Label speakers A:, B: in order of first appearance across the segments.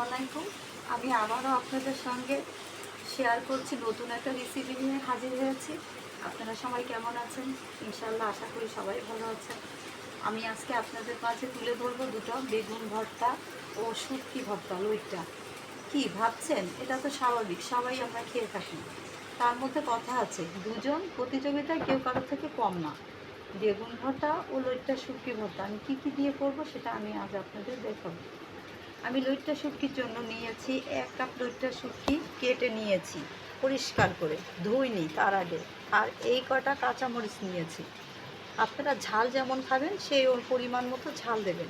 A: আলাইকুম। আমি আবারও আপনাদের সঙ্গে শেয়ার করছি, নতুন একটা রেসিপি নিয়ে হাজির হয়েছি। আপনারা সবাই কেমন আছেন? ইনশাআল্লাহ আশা করি সবাই ভালো আছেন। আমি আজকে আপনাদের মাঝে তুলে ধরবো দুটো বেগুন ভর্তা ও শুটকি ভর্তা। লইট্টা কি ভাবছেন? এটা তো স্বাভাবিক, সবাই আমরা খেয়ে থাকি। তার মধ্যে কথা আছে, দুজন প্রতিযোগিতায় কেউ কারোর থেকে কম না। বেগুন ভর্তা ও লইট্টা শুটকি ভর্তা আমি কী কী দিয়ে করবো সেটা আমি আজ আপনাদের দেখাবো। আমি লইট্টা শুটকির জন্য নিয়েছি 1 কাপ লইট্টা শুটকি কেটে নিয়েছি পরিষ্কার করে, ধুইনি তার আগে। আর এই কটা কাঁচামরিচ নিয়েছি। আপনারা ঝাল যেমন খাবেন সেই পরিমাণ মতো ঝাল দেবেন।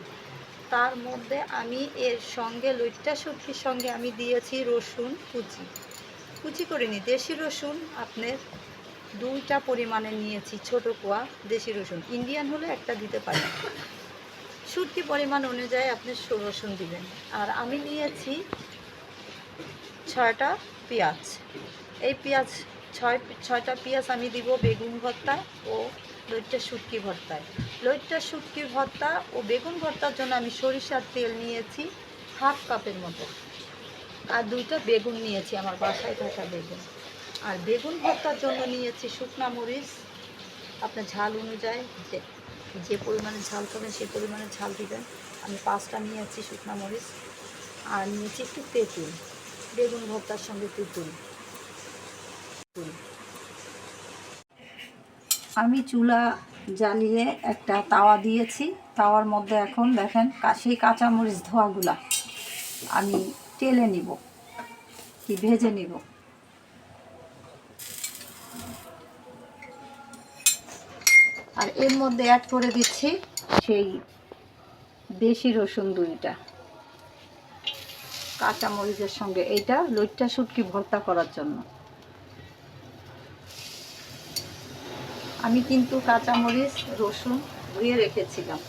A: তার মধ্যে আমি এর সঙ্গে লইট্টা শুটকির সঙ্গে আমি দিয়েছি রসুন কুচি কুচি করে নিই। দেশি রসুন আপনার 2টা পরিমাণে নিয়েছি, ছোটো কোয়া দেশি রসুন। ইন্ডিয়ান হলে একটা দিতে পারেন। শুটকি পরিমাণ অনুযায়ী আপনি রসুন দিবেন। আর আমি নিয়েছি 6টা পেঁয়াজ। এই পেঁয়াজ ছয়টা পেঁয়াজ আমি দিব বেগুন ভর্তা ও লইট্টা শুটকি ভর্তায়। লইট্টা শুটকি ভর্তা ও বেগুন ভর্তার জন্য আমি সরিষার তেল নিয়েছি 1/2 কাপের মতো। আর 2টা বেগুন নিয়েছি, আমার বাসায় থাকা বেগুন। আর বেগুন ভর্তার জন্য নিয়েছি শুকনা মরিচ, আপনার ঝাল অনুযায়ী যে পরিমাণে ঝাল খাবেন সেই পরিমাণে ঝাল দিবেন। আমি 5টা নিয়েছি শুকনা মরিচ। আর নিয়েছি একটু তেঁতুল, বেগুন ভর্তার সঙ্গে তেঁতুল। আমি চুলা জ্বালিয়ে একটা তাওয়া দিয়েছি। তাওয়ার মধ্যে এখন দেখেন সেই কাঁচামরিচ ধোয়াগুলা আমি তেলে নিব, কি ভেজে নিব। আর এর মধ্যে অ্যাড করে দিচ্ছি সেই দেশি রসুন 2টা কাঁচামরিচের সঙ্গে। এইটা লইট্টা শুটকি ভর্তা করার জন্য। আমি কিন্তু কাঁচামরিচ রসুন ধুয়ে রেখেছিলাম,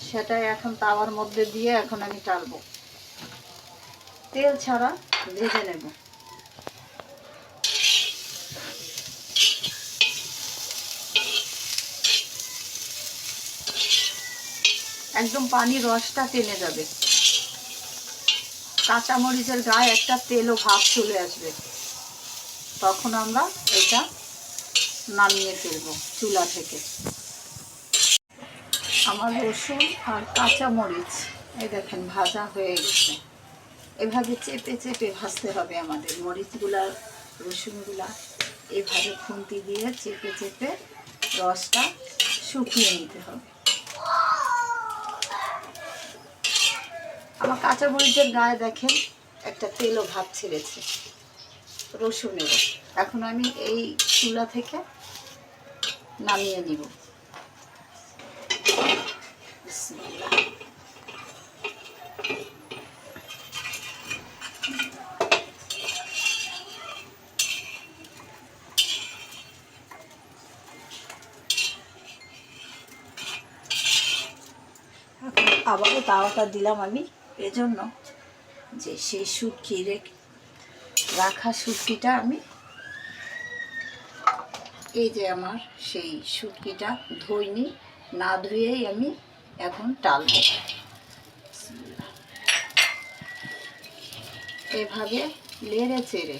A: সেটাই এখন তাওয়ার মধ্যে দিয়ে এখন আমি টালবো, তেল ছাড়া ভেজে নেব। একদম পানির রসটা টেনে যাবে, কাঁচামরিচের গায়ে একটা তেলও ভাব চলে আসবে, তখন আমরা এটা নামিয়ে ফেলবো চুলা থেকে। আমার রসুন আর কাঁচামরিচ এই দেখেন ভাজা হয়ে গেছে। এভাবে চেপে চেপে ভাজতে হবে আমাদের মরিচগুলা রসুনগুলা। এভাবে খুন্তি দিয়ে চেপে চেপে রসটা শুকিয়ে নিতে হবে। আমার কাঁচামরিচের গায়ে দেখেন একটা তেলও ভাব ছেড়েছে রসুনেরও। এখন আমি এই চুলা থেকে নামিয়ে নিব। আবারও তাওয়াটা দিলাম আমি এজন্য যে সেই শুটকি রাখা শুটকিটা আমি, এই যে আমার সেই শুটকিটা ধুইনি, না ধুয়েই আমি এখন টালবো। এভাবে লেড়ে চেড়ে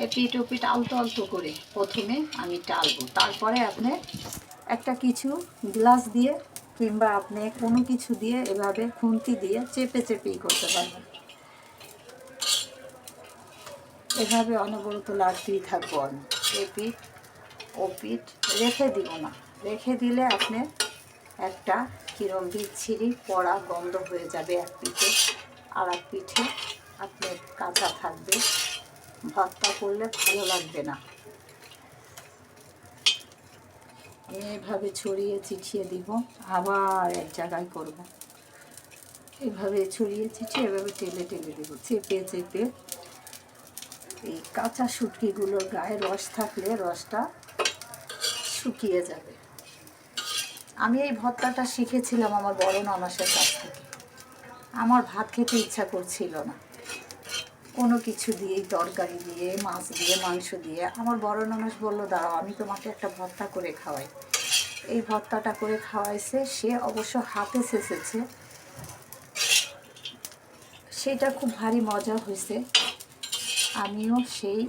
A: এপিট ওপিট আলতো আলতো করে প্রথমে আমি টালবো। তারপরে আপনি একটা কিছু গ্লাস দিয়ে কিংবা আপনি কোনো কিছু দিয়ে এভাবে খুন্তি দিয়ে চেপে চেপেই করতে পারবেন। এভাবে অনবরত লাগতেই থাকবো আমি, এপিট ওপিট রেখে দিব না। রেখে দিলে আপনি একটা কিরম বিচ্ছিরি পড়া গন্ধ হয়ে যাবে এক পিঠে, আর এক পিঠে আপনি কাঁচা থাকবে, ভর্তা করলে ভালো লাগবে না। আমি এভাবে ছড়িয়ে ছিটিয়ে দিব, আবার এক জায়গায় করব। এভাবে ছড়িয়ে ছিটিয়ে এভাবে টেলে টেলে দেবো, চেপে চেপে। এই কাঁচা শুটকিগুলোর গায়ে রস থাকলে রসটা শুকিয়ে যাবে। আমি এই ভর্তাটা শিখেছিলাম আমার বড় ননাসের কাছ থেকে। আমার ভাত খেতে ইচ্ছা করছিল না কোনো কিছু দিয়েই, তরকারি দিয়ে, মাছ দিয়ে, মাংস দিয়ে। আমার বড় ননাস বলল, দাঁড়াও আমি তোমাকে একটা ভর্তা করে খাওয়াই। এই ভর্তাটা করে খাওয়াইছে। সে অবশ্য হাতে ছেঁচেছে, সেটা খুব ভারী মজা হয়েছে। আমিও সেই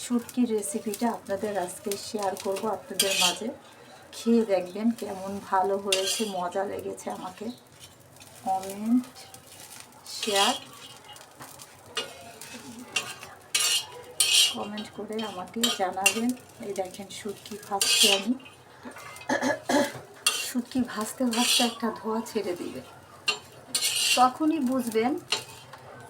A: শুটকির রেসিপিটা আপনাদের আজকে শেয়ার করব আপনাদের মাঝে। খেয়ে দেখবেন কেমন ভালো হয়েছে, মজা লেগেছে আমাকে। কমেন্ট, শেয়ার, কমেন্ট করে আমাকে জানাবেন। এই দেখেন শুটকি ভাজছি আমি। শুটকি ভাজতে ভাজতে একটা ধোঁয়া ছেড়ে দিবে, তখনই বুঝবেন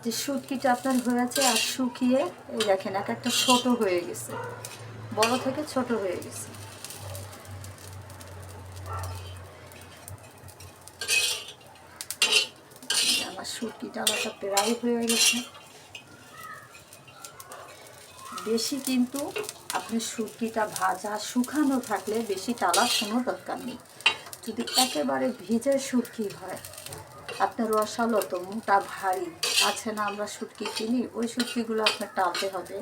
A: যে শুটকিটা আপনার হয়েছে। আর শুকিয়ে এই দেখেন এক একটা ছোট হয়ে গেছে, বড় থেকে ছোট হয়ে গেছে। আমার শুটকি টালাটা প্রায় হয়ে গেছে। বেশি কিন্তু আপনি শুটকিটা ভাজা শুকানো থাকলে বেশি টালার কোনো দরকার নেই। যদি একেবারে ভিজে শুটকি হয়, আপনার রসালো তো মোটা ভারী আছে না, আমরা শুটকি কিনি, ওই শুটকিগুলো আপনার টালতে হবে।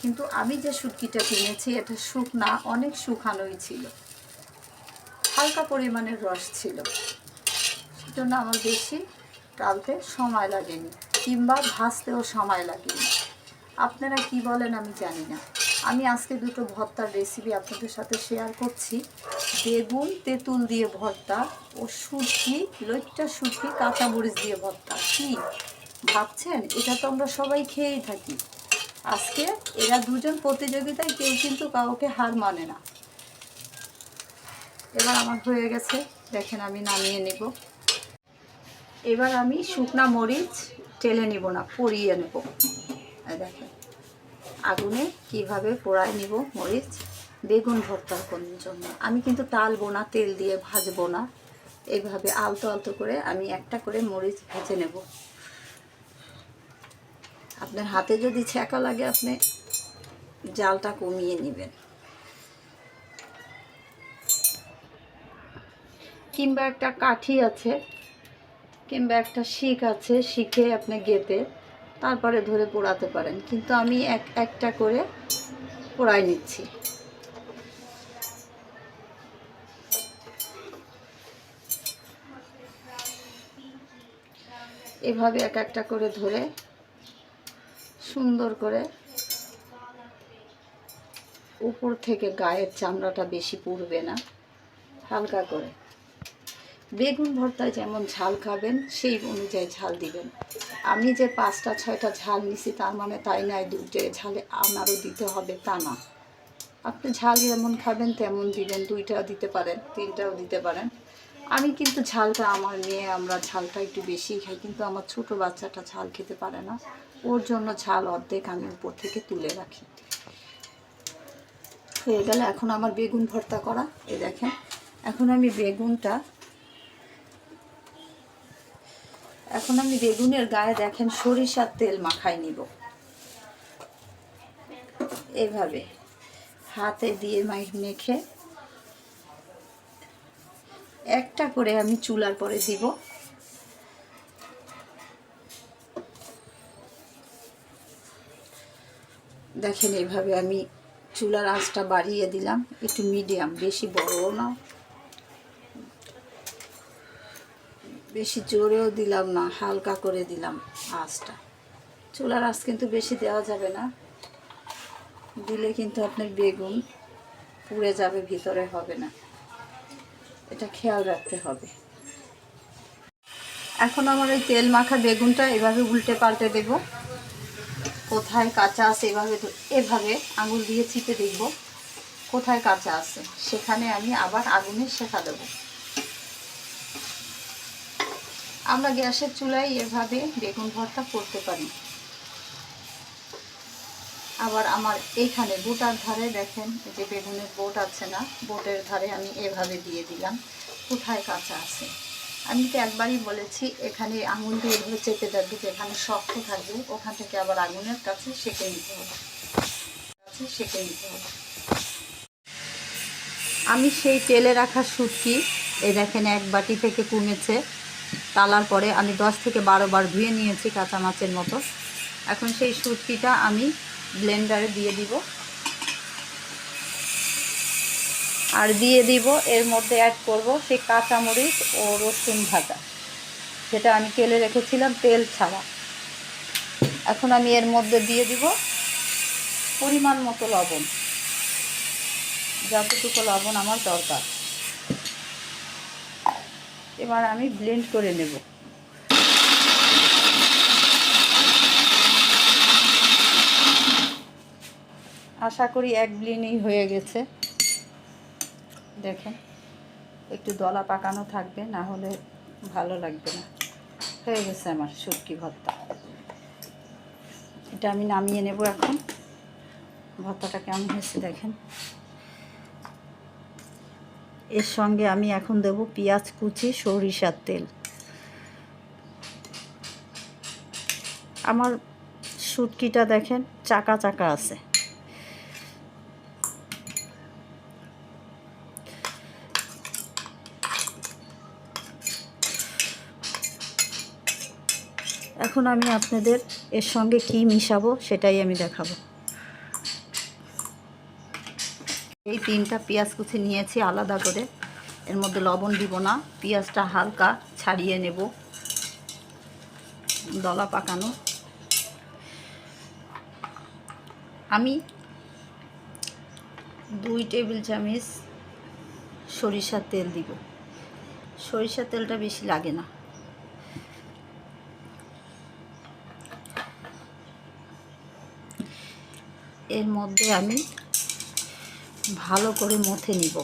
A: কিন্তু আমি যে শুটকিটা কিনেছি এটা শুকনা, অনেক শুকানোই ছিল, হালকা পরিমাণের রস ছিল, সেজন্য আমার বেশি টালতে সময় লাগেনি, কিংবা ভাজতেও সময় লাগেনি। আপনারা কি বলেন আমি জানি না। আমি আজকে দুটো ভর্তার রেসিপি আপনাদের সাথে শেয়ার করছি। বেগুন তেঁতুল দিয়ে ভর্তা ও শুটকি, লইট্টা শুটকি কাঁচামরিচ দিয়ে ভর্তা। কি ভাবছেন? এটা তো আমরা সবাই খেয়েই থাকি। আজকে এরা দুজন প্রতিযোগিতায়, কেউ কিন্তু কাউকে হার মানে না। এবার আমার হয়ে গেছে, দেখেন আমি নামিয়ে নেব। এবার আমি শুকনা মরিচ টেলে নেব না, পুড়িয়ে নেব। দেখেন আগুনে কিভাবে পোড়ায় নিব মরিচ, বেগুন ভর্তার জন্য। আমি কিন্তু তালবো না, তেল দিয়ে ভাজবো না, এইভাবে আলতো আলতো করে আমি একটা করে মরিচ ভেজে নেব। আপনার হাতে যদি ছ্যাঁকা লাগে আপনি জালটা কমিয়ে নেবেন, কিংবা একটা কাঠি আছে কিংবা একটা শিক আছে, শিখে আপনি গেঁথে তারপরে ধরে পোড়াতে পারেন। কিন্তু আমি একটা করে পোড়াই নিচ্ছি। এভাবে একটা করে ধরে সুন্দর করে উপর থেকে গায়ের চামড়াটা বেশি পুড়বে না, হালকা করে। বেগুন ভর্তায় যেমন ঝাল খাবেন সেই অনুযায়ী ঝাল দিবেন। আমি যে 5টা 6টা ঝাল নিছি তার মানে তাই নয় 2টে ঝালে আমারও দিতে হবে তা না। আপনি ঝাল যেমন খাবেন তেমন দিবেন, 2টাও দিতে পারেন, 3টাও দিতে পারেন। আমি কিন্তু ঝালটা, আমার মেয়ে আমরা ঝালটা একটু বেশি খাই, কিন্তু আমার ছোট বাচ্চাটা ঝাল খেতে পারে না, ওর জন্য ঝাল অর্ধেক আমি উপর থেকে তুলে রাখি। হয়ে গেলে এখন আমার বেগুন ভর্তা করা। এই দেখেন এখন আমি বেগুনের গায়ে দেখেন সরিষার তেল মাখাই নিব। এভাবে হাতে দিয়ে মেখে একটা করে আমি চুলার পরে দিব। দেখেন এইভাবে আমি চুলার আঁচটা বাড়িয়ে দিলাম, একটু মিডিয়াম, বেশি বড়ও না বেশি জোরেও দিলাম না, হালকা করে দিলাম আঁচটা। চুলার আঁচ কিন্তু বেশি দেওয়া যাবে না, দিলে কিন্তু আপনার বেগুন পুড়ে যাবে, ভিতরে হবে না, এটা খেয়াল রাখতে হবে। এখন আমার ওই তেল মাখা বেগুনটা এভাবে উল্টে পাল্টে দেব। কোথায় কাঁচা আছে এভাবে আঙুল দিয়ে চিপে দেখব কোথায় কাঁচা আছে, সেখানে আমি আবার আগুনে সেঁকা দেব। আমরা গ্যাসের চুলায় এভাবে বেগুন ভর্তা করতে পারি। আবার আমার এইখানে বোটার ধারে দেখেন যে বেগুনের বোট আছে না, বোটের ধারে আমি এভাবে দিয়ে দিলাম কোথায় কাঁচা আছে। আমি তো একবারই বলেছি এখানে আঙুল দিয়ে এভাবে চেপে দেখবে, যেখানে শক্ত থাকবে ওখান থেকে আবার আগুনের কাছে সেঁকে নিতে হবে। আমি সেই তেলে রাখা শুটকি এই দেখেন এক বাটি থেকে কমেছে, তালার পরে আমি 10 থেকে 12 বার ধুয়ে নিয়েছি কাঁচা মাছের মতো। এখন সেই শুটকিটা আমি ব্লেন্ডারে দিয়ে দিব, আর দিয়ে দিব এর মধ্যে অ্যাড করব সেই কাঁচামরিচ ও রসুন ভাজা, যেটা আমি তেলে রেখেছিলাম তেল ছাড়া। এখন আমি এর মধ্যে দিয়ে দিব পরিমাণ মতো লবণ, যতটুকু লবণ আমার দরকার। এবার আমি ব্লেন্ড করে নেব। আশা করি এক ব্লেন্ডেই হয়ে গেছে। দেখেন একটু দলা পাকানো থাকবে, না হলে ভালো লাগবে না। হয়ে গেছে আমার শুটকি ভর্তা। এটা আমি নামিয়ে নেব এখন। ভর্তাটা কেমন হয়েছে দেখেন। এর সঙ্গে আমি এখন দেব পেঁয়াজ কুচি, সরিষার তেল। আমার শুটকিটা দেখেন চাকা চাকা আছে। এখন আমি আপনাদের এর সঙ্গে কি মিশাবো সেটাই আমি দেখাবো। এই 3টা পেঁয়াজ কুচি নিয়েছি আলাদা করে। এর মধ্যে লবণ দিব না, পেঁয়াজটা হালকা ছাড়িয়ে নেব, দলা পাকানো। আমি 2 টেবিল চামচ সরিষার তেল দিব। সরিষার তেলটা বেশি লাগে না। এর মধ্যে আমি ভালো করে মথে নিব।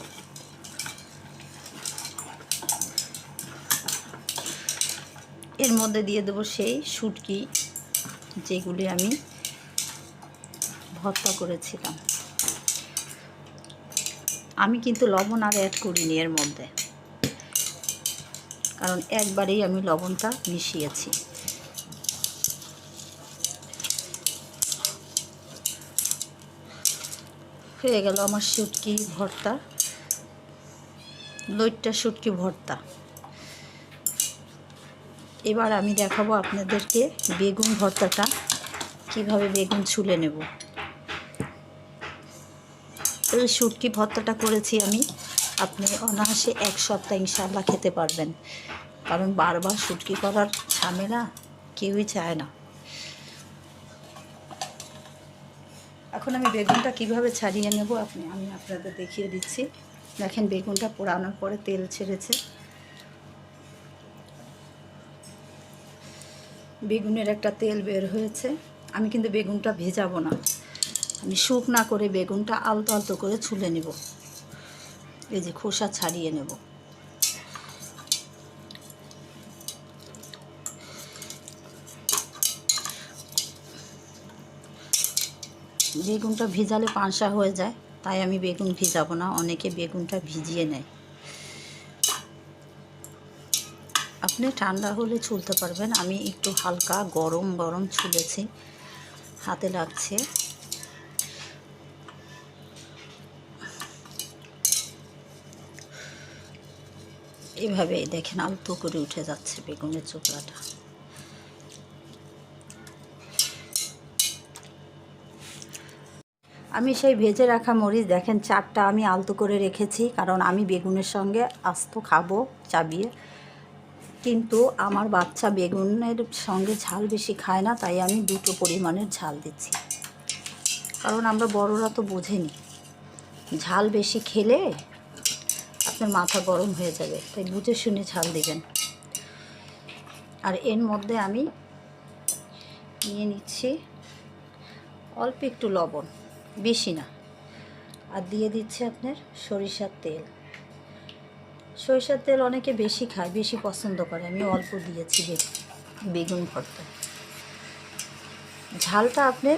A: এর মধ্যে দিয়ে দেবো সেই শুটকি যেগুলি আমি ভর্তা করেছিলাম। আমি কিন্তু লবণ আর অ্যাড করিনি এর মধ্যে, কারণ একবারেই আমি লবণটা মিশিয়েছি। হয়ে গেল আমার শুটকি ভর্তা, লইট্টা শুটকি ভর্তা। এবার আমি দেখাবো আপনাদেরকে বেগুন ভর্তাটা কিভাবে বেগুন ছুলে নেব। এই শুটকি ভর্তাটা করেছি আমি, আপনি অনায়াসে 1 সপ্তাহ ইনশাআল্লাহ খেতে পারবেন, কারণ বারবার শুটকি করার ঝামেলা কেউই চায় না। এখন আমি বেগুনটা কিভাবে ছাড়িয়ে নেব আমি আপনাদের দেখিয়ে দিচ্ছি। দেখেন বেগুনটা পোড়ানোর পরে তেল ছেড়েছে। বেগুনের একটা তেল বের হয়েছে। আমি কিন্তু বেগুনটা ভেজাবো না, আমি শুকনা করে বেগুনটা আলতো আলতো করে ছুলে নেব। এই যে খোসা ছাড়িয়ে নেব। বেগুনটা ভিজালে পানসা হয়ে যায়, তাই আমি বেগুন ভিজাবো না। অনেকে বেগুনটা ভিজিয়ে নেয়। আপনি ঠান্ডা হলে ছুলতে পারবেন, আমি একটু হালকা গরম গরম ছুলেছি, হাতে লাগছে। এভাবে দেখেন আলতো করে উঠে যাচ্ছে বেগুনের চোখলাটা। আমি সেই ভেজে রাখা মরিচ দেখেন 4টা আমি আলতো করে রেখেছি, কারণ আমি বেগুনের সঙ্গে আস্ত খাবো চাবিয়ে। কিন্তু আমার বাচ্চা বেগুনের সঙ্গে ঝাল বেশি খায় না, তাই আমি 2টো পরিমাণের ঝাল দিচ্ছি। কারণ আমরা বড়রা তো বোঝেনি, ঝাল বেশি খেলে আপনার মাথা গরম হয়ে যাবে, তাই বুঝে শুনে ঝাল দিবেন। আর এর মধ্যে আমি নিয়ে নিচ্ছি অল্প একটু লবণ, বেশি না। আর দিয়ে দিচ্ছি আপনার সরিষার তেল। সরিষার তেল অনেকে বেশি খায়, বেশি পছন্দ করে, আমি অল্প দিয়েছি বেগুন ভর্তা। ঝালটা আপনার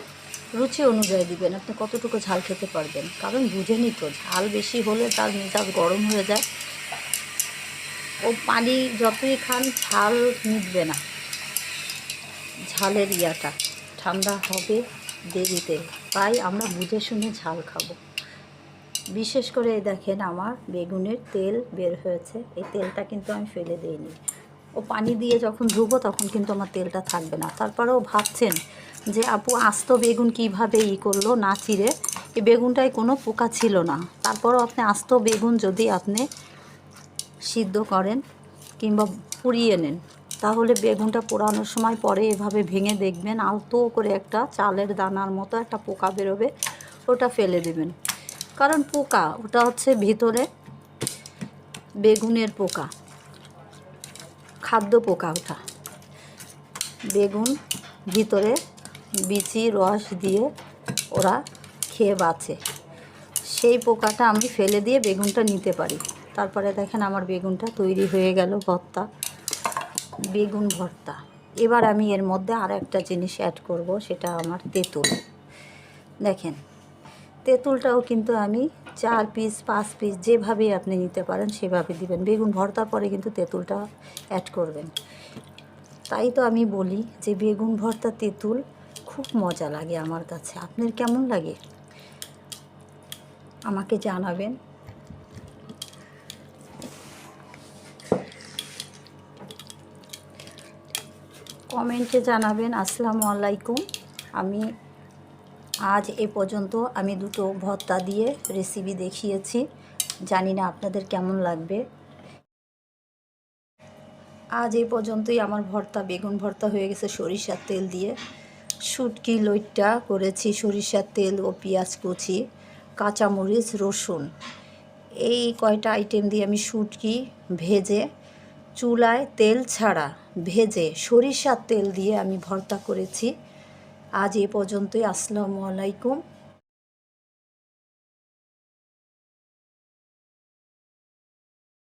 A: রুচি অনুযায়ী দিবেন, আপনি কতটুকু ঝাল খেতে পারবেন, কারণ বুঝেনি তো ঝাল বেশি হলে তার মেজাজ গরম হয়ে যায়। ও পানি যতই খান ঝাল মিটবে না, ঝালের ইয়াটা ঠান্ডা হবে দেরিতে, তাই আমরা বুঝে শুনে ঝাল খাবো। বিশেষ করে দেখেন আমার বেগুনের তেল বের হয়েছে, এই তেলটা কিন্তু আমি ফেলে দিইনি। ও পানি দিয়ে যখন ধুবো তখন কিন্তু আমার তেলটা থাকবে না। তারপরেও ভাবছেন যে আপু আস্ত বেগুন কিভাবে করলো না চিরে, এই বেগুনটায় কোনো পোকা ছিল না। তারপরেও আপনি আস্ত বেগুন যদি আপনি সিদ্ধ করেন কিংবা পুড়িয়ে নেন, তাহলে বেগুনটা পোড়ানোর সময় পরে এভাবে ভেঙে দেখবেন আলতো করে একটা চালের দানার মতো একটা পোকা বেরোবে, ওটা ফেলে দেবেন। কারণ পোকা ওটা হচ্ছে ভিতরে বেগুনের পোকা, খাদ্য পোকা ওটা। বেগুন ভিতরে বিচি রস দিয়ে ওরা খেয়ে বাঁচে, সেই পোকাটা আমি ফেলে দিয়ে বেগুনটা নিতে পারি। তারপরে দেখেন আমার বেগুনটা তৈরি হয়ে গেল, ভর্তা, বেগুন ভর্তা। এবার আমি এর মধ্যে আর একটা জিনিস অ্যাড করব, সেটা আমার তেঁতুল। দেখেন তেঁতুলটাও কিন্তু আমি 4 পিস 5 পিস যেভাবেই আপনি নিতে পারেন সেভাবে দিবেন। বেগুন ভর্তার পরে কিন্তু তেঁতুলটা অ্যাড করবেন। তাই তো আমি বলি যে বেগুন ভর্তা তেঁতুল খুব মজা লাগে আমার কাছে। আপনার কেমন লাগে আমাকে জানাবেন। কমেন্টে জানাবেন। আসসালামু আলাইকুম। আমি আজ এ পর্যন্ত আমি দুটো ভর্তা দিয়ে রেসিপি দেখিয়েছি, জানি না আপনাদের কেমন লাগবে। আজ এই পর্যন্তই আমার ভর্তা, বেগুন ভর্তা হয়ে গেছে সরিষার তেল দিয়ে। শুটকি লইট্টা করেছি সরিষার তেল ও পেঁয়াজ কুচি, কাঁচামরিচ, রসুন, এই কয়টা আইটেম দিয়ে আমি শুটকি ভেজে চুলায় তেল ছাড়া ভেজে সরিষার তেল দিয়ে আমি ভর্তা করেছি। আজ এ পর্যন্তই। আসসালামু আলাইকুম।